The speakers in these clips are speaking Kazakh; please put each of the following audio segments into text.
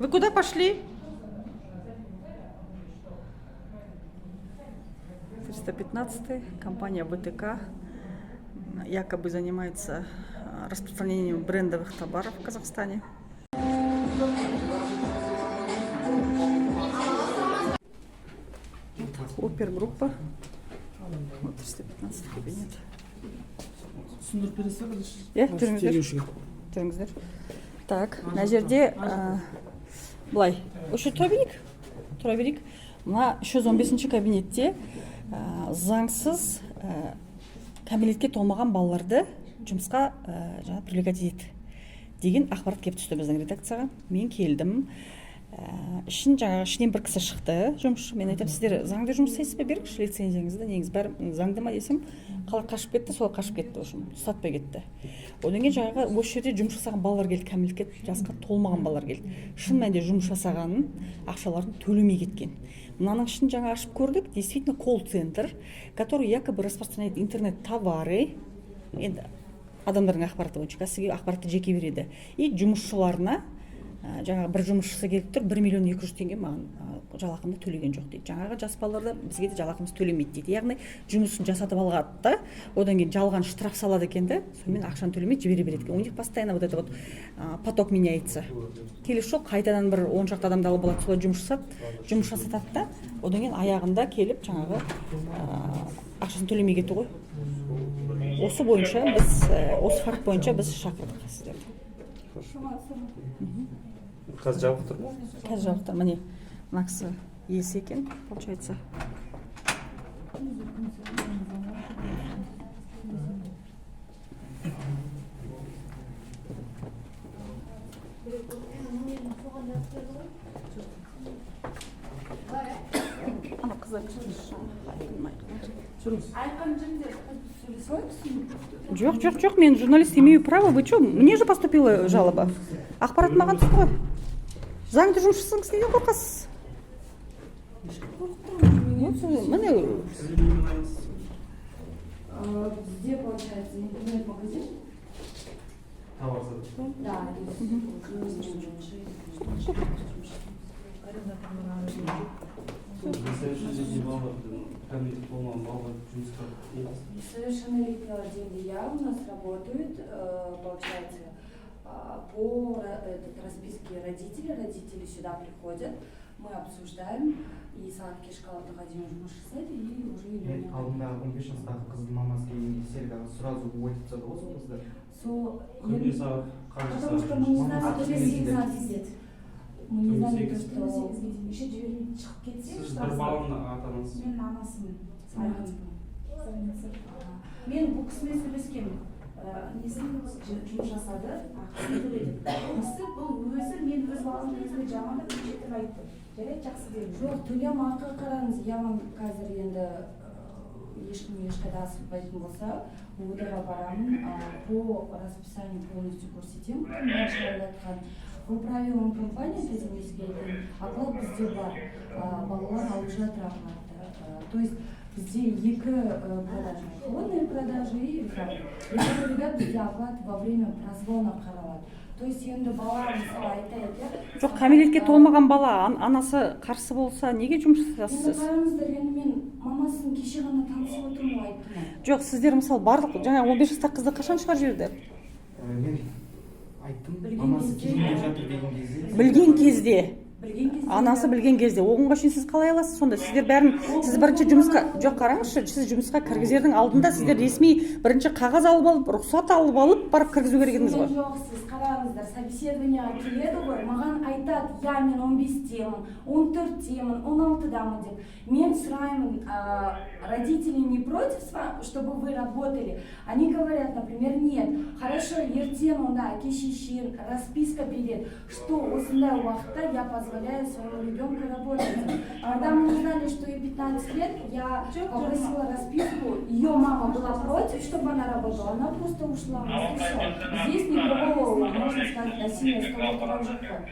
Вы куда пошли? 315 компания БТК якобы занимается распространением брендовых товаров в Казахстане. Вот, опергруппа. Вот 315 кабинет. Жүріңіздер. Так, мына жерде былай. Осы тұра берейік. Мына 315 кабинетте заңсыз кәмелетке толмаған балаларды жұмысқа жаңа привлекать етеді деген ақпарат келіп түсті біздің редакцияға. Мен келдім. Ішінен бір кісі шықты, жұмысшы. Мен айтам, сіздер заңды жұмыс істейсіз бе, беріңізші лицензияңызды, негізі бәрі заңды ма десем, қалай қашып кетті, солай қашып кетті, ұстатпай кетті. Одан кейін жаңағы осы жерде жұмыс жасаған балалар келді, кәмелетке жасқа толмаған балалар келді. Шын мәнінде жұмыс жасағанын, ақшаларын төлемей кеткен. Мынаның ішін жаңа ашып көрдік, действительно колл-центр, который якобы распространяет интернет-товары, енді адамдардың ақпараты бойынша, сізге ақпаратты жеке береді. И жұмысшыларына жаңағы бір жұмысшысы келіп тұр, 1 миллион 200 теңге маған жалақымды төлеген жоқ дейді. Жаңағы жас балаларда бізге де жалақымыз төлемейді дейді. Яғни жұмысын жасатып алғады да, одан кейін жалған штраф салады екен да, сонымен ақшаны төлемейді, жібере береді екен. У них постоянно вот это вот поток меняется. Келесі жол қайтадан бір 10 шақты адамды алып алады, солай жұмыс жасатады да, одан кейін аяғында келіп жаңағы ақшасын төлемей кетті ғой. Осы бойынша біз, осы факт бойынша біз шақырдық сіздерді. Қазір жабық тұр ма? Қазір жабық тұр. Міне, мына кісі иесі екен, получается. Ана қыздар Жоқ, мен журналист, имею право. Вы что? Мне же поступила жалоба. Ақпарат маған түсті ғой. Заңды жұмысшысыңыз, неден қорқасыз? Міне. Где, получается, интернет-магазин? Товар сатып. Да. Несовершеннолетнего дня у нас работают, получается, по расписке родителей. Родители сюда приходят, мы обсуждаем, и сағатке шкалада ходим жұмыс жасайды, и уже үйленеді. Алдында 15 жастағы қыздың мамасы келген серігі сразу уводится да осы қыздар. Потому что мы не знаем, что здесь 19 лет. Мы не знаем, что еще жібермей шығып кетсе, сіз бір баланың ата-анасы. Мен анасымын. Мен бұл кісімен сөйлескенмін. Несін жұмыс жасады, ақысын төледі. Осы бұл өзі, мен өз баламның өзіне жаман да жетіп айтты. Жарайды, жақсы дедім. Жоқ, төлем ақы қараңыз, яғын қазір енді ешкім ешқайда асықпайтын болса, УВД-ға барамын, по расписанию полностью көрсетемін. По правилам компании, оклад бізде бар, балалар алып жатыр оклады. То есть бізде екі продажи, холодные продажи и ребята. Ребят бізде оклад во время прозвона қаралады. То есть енді бала мысалы айтайық. Жоқ, кәмелетке толмаған бала, анасы қарсы болса, неге жұмыс жасайсыз? Енді қараңыздар, енді мен мамасын кеше ғана танысып отырмын ғой айттым. Жоқ, сіздер мысалы барлық жаңа 15 жастағы қызды қашан шығарып жіберді? Мен айттым, мамасы келмей жатыр деген кезде. Білген кезде. Анасы білген кезде. Оғынға шейін сіз қалай аласыз сонда? Сіздер бәрін, сіз бірінші жұмысқа, жоқ қараңызшы, сіз жұмысқа кіргізердің алдында сіздер ресми бірінші қағаз алып алып, рұқсат алып алып, барып кіргізу керек едіңіз ғой. Жоқ, сіз қараңыздар, собеседованиеға келеді ғой, маған айтады, я мен 15-темін, 14-темін, 16-дамын деп. Мен сұраймын, родители не против, чтобы вы работали? Они говорят, например, нет. Хорошо, ертең онда әке-шешең расписка береді, что осындай уақытта я позволяю своему ребенку работать. Когда мы узнали, что ей 15 лет, я попросила расписку, ее мама была против, чтобы она работала, она просто ушла. Здесь никакого, можно сказать, насилия с того прожитка.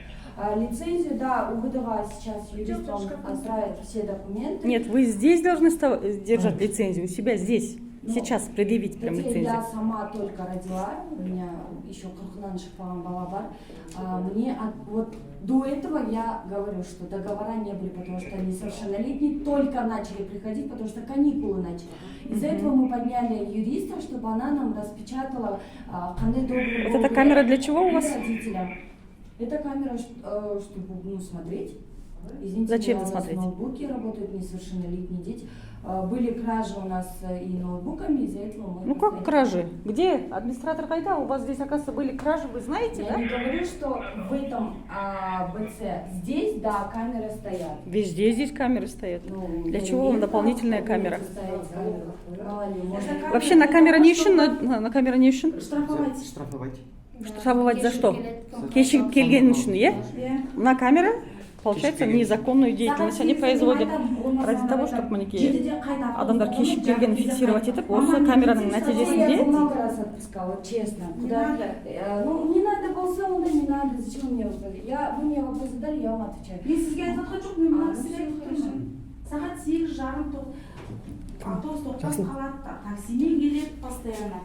Лицензию, да, УВД-га сейчас юрист вам отправит все документы. Нет, вы здесь должны держать лицензию, у себя здесь. Сейчас предъявить прям Хотя я лицензию. сама только родила, у меня еще кыркынан шықпаған бала бар. Мне вот до этого я говорю, что договора не были, потому что несовершеннолетние только начали приходить, потому что каникулы начали. Из-за этого мы подняли юриста, чтобы она нам распечатала қандай договор. Вот эта камера для чего у вас? Родителям. Это камера, чтобы смотреть. Извините, Зачем у нас смотреть? ноутбуки работают, несовершеннолетние дети. Были кражи у нас и ноутбуками, из-за этого мы... Ну как кражи? Где? Администратор Кайда? У вас здесь, оказывается, были кражи, вы знаете, Я да? не говорю, что в этом БЦ. Здесь, да, камеры стоят. Везде здесь камеры стоят. Ну, Для я чего не вам имею дополнительная права камера? ставить камеру. Мало ли, может, Вообще на камера не ищен, на камера не ищен. штрафовать. Штрафовать. Штрафовать за что? Кешігіп келген үшін, е? На камера, получается, незаконную деятельность они производят. Ради того, чтобы мінекей адамдар кешігіп келгенін фиксировать етіп, осы камераның Я нәтижесінде много раз отпускала, честно. Куда? Ну, не надо болса, онда не надо. Зачем вы мне вопрос? Вы мне вопрос задали, я вам отвечаю. Мен сізге айтып жатқан жоқпын, мен мына кісіге айтып тұрмын. Сағат 8:30 автобус тоқтап қалады, таксимен келеді постоянно.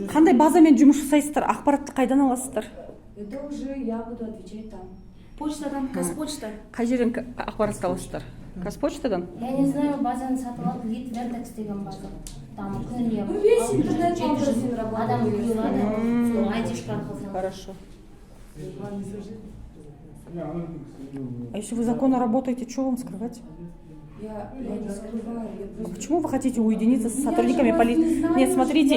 қандай базамен жұмыс жасайсыздар, ақпаратты қайдан аласыздар? Это уже я буду отвечать там. Почтадан, Казпочта. Қай жерден ақпаратты аласыздар? Қазпочтадан? Я не знаю, базаны сатып алып, Литвердекс деген база. Там күніне Ну, весь интернет-магазин работает. адам құйылады, сол айтишка арқылы. Хорошо. А если вы законно работаете, что вам скрывать? Я не скрываю, я просто... Почему вы хотите уединиться с сотрудниками Я же вас не полиции? знаю, Нет, смотрите,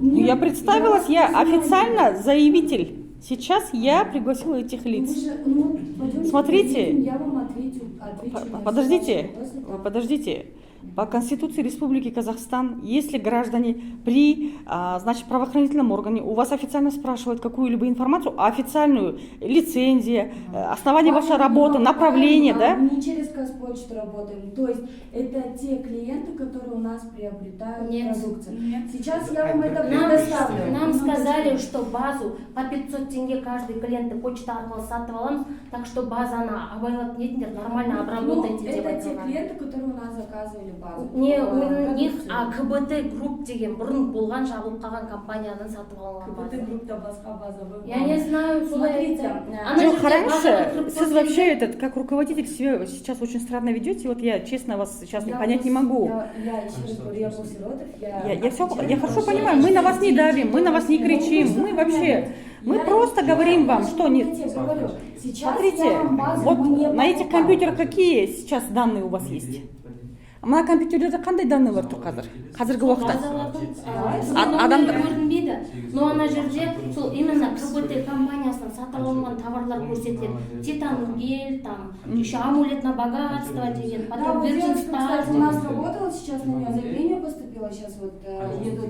я- я представилась, я официально заявитель. Сейчас я пригласила этих Вы лиц. же, ну, пойдемте Смотрите. поедем, я вам отвечу на все Подождите, ваши вопросы там. подождите. По Конституции Республики Казахстан, если граждане при значит, правоохранительном органе у вас официально спрашивают какую-либо информацию, официальную, лицензия, основание вашей работы, направление, да? Мы не через Казпочту работаем. То есть это те клиенты, которые у нас приобретают Нет. продукцию. Нет. Сейчас я вам это Нам, предоставлю. нам сказали, что базу по 500 тенге каждый клиент почта арқылы сатып аламыз, так что базаны абайлап нетіңдер, нормально обработайте деп Это те айтылған. клиенты, которые у нас заказывали базу. Не, у Продукцию. них КБТ групп деген бұрын болған жабылып қалған компаниядан сатып алынған КПТ база. группа басқа база. Вы- Я не знаю, Смотрите, Ана Джо, жерде хорошо, базаны кіріп сіз вообще этот, как руководитель себя сейчас очень странно ведете, вот я честно вас сейчас понять не могу. Я еще раз говорю, я после родов, Я хорошо понимаю, мы на вас не давим, мы на вас не кричим, мы вообще, мы просто говорим вам, что не... Говорю, сейчас Смотрите, я вам базу вот не на этих покупаю. компьютерах какие сейчас данные у вас есть? Мына компьютерлерде қандай данныйлар тұр қазіргі уақытта? адамдар- көрінбейді. Но ана жерде сол именно КБТ компаниясынан сатып алынған товарлар көрсетіледі. Титан гель, там, еще амулет на богатство деген, Да, потом вот Virgin девочка, кстати, у Star. нас работала, сейчас на нее заявление поступило, сейчас вот едут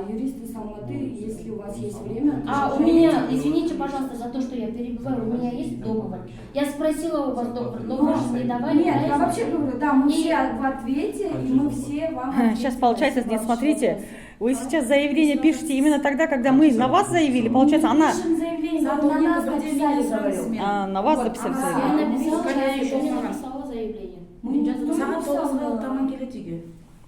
юристы с Алматы, если у вас есть время. А у меня, извините, пожалуйста, за то, что я перебиваю, у меня есть договор. Я спросила у вас договор, но вы же не давали. Нет, я правильно? вообще говорю, да, мы И- все в ответе, и мы все вам ответим. Сейчас получается, Если нет, вам смотрите, что-то- вы сейчас заявление пишете именно тогда, когда мы на вас заявили, получается, она Пишем заявление, вот на нас написали, говорю. на вас Вот, записали ага. Я заявление. написала, Конечно, я еще не саған. написала заявление. Мы Сағат 9-ға таман келеді үйге.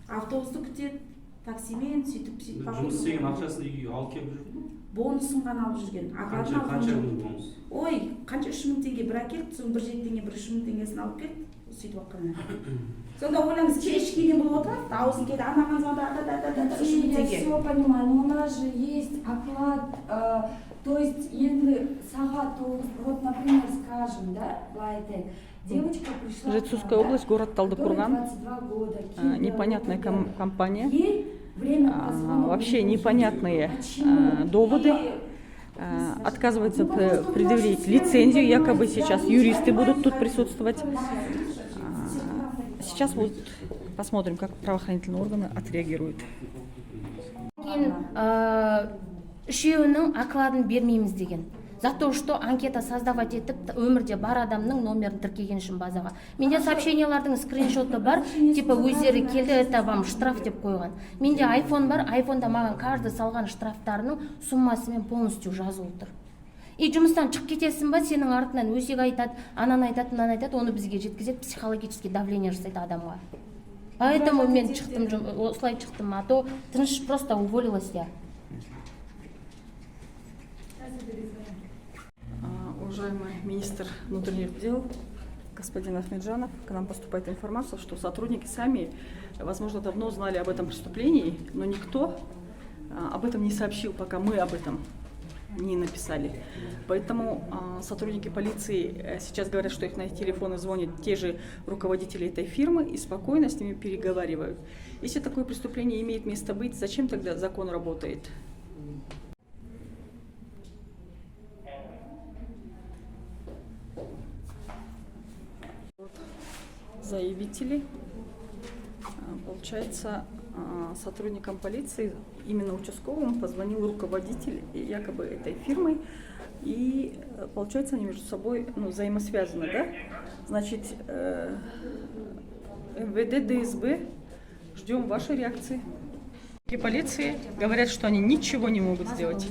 Автобусты күтеді, таксимен сөйтіп жұмыс істеген ақшасын үйге алып келіп жүр ме? бонусын ғана алып жүрген. Қанша Ақырын алған жоқ. күн бонус? Ой, қанша 3000 теңге бір әкелді, соң 1 теңге, 3000 теңгесін алып келді, сөйтіп алқанына. Сонда ойлаңыз, кешкиден болып отырады, дауысын келді, анаған звонда, Я 3000 теңге. все понимаю, но у нас же есть оклад, то есть если сағат, вот, например, скажем, да, Лайтек, девочка пришла... Житсурская область, город Талдыкурган. 22 года. Непонятная компания. Ей время позвонок Вообще не непонятные Почему? доводы. Отказывается предъявить лицензию, якобы сейчас юристы будут тут присутствовать. Сейчас вот посмотрим, как правоохранительные органы отреагируют. Кейін үшеуінің окладын бермейміз деген. За то, что анкета создавать етіп, өмірде бар адамның номерін тіркеген үшін базаға. Менде сообщениялардың скриншоты бар, типа өздері келді, это вам штраф деп қойған. Менде iPhone бар, iPhone-да маған каждый салған штрафтарының суммасымен полностью жазылып тұр. И жұмыстан шығып кетесің ба, сенің артынан өсек айтады, ананы айтады, мынаны айтады, оны бізге жеткізеді, психологический давление жасайды адамға. Поэтому мен чыктым, осылай чыктым, а то тыныш просто уволилась я. Уважаемый министр внутренних дел господин Ахмеджанов, к нам поступает информация, что сотрудники сами, возможно, давно знали об этом преступлении, но никто об этом не сообщил, пока мы об этом не написали. Поэтому сотрудники полиции сейчас говорят, что их на их телефоны звонят те же руководители этой фирмы и спокойно с ними переговаривают. Если такое преступление имеет место быть, зачем тогда закон работает? Заявители, получается, сотрудникам полиции, именно участковым, позвонил руководитель якобы этой фирмы, и получается они между собой взаимосвязаны, да? Значит, МВД, ДСБ, ждем вашей реакции. Полиции говорят, что они ничего не могут сделать.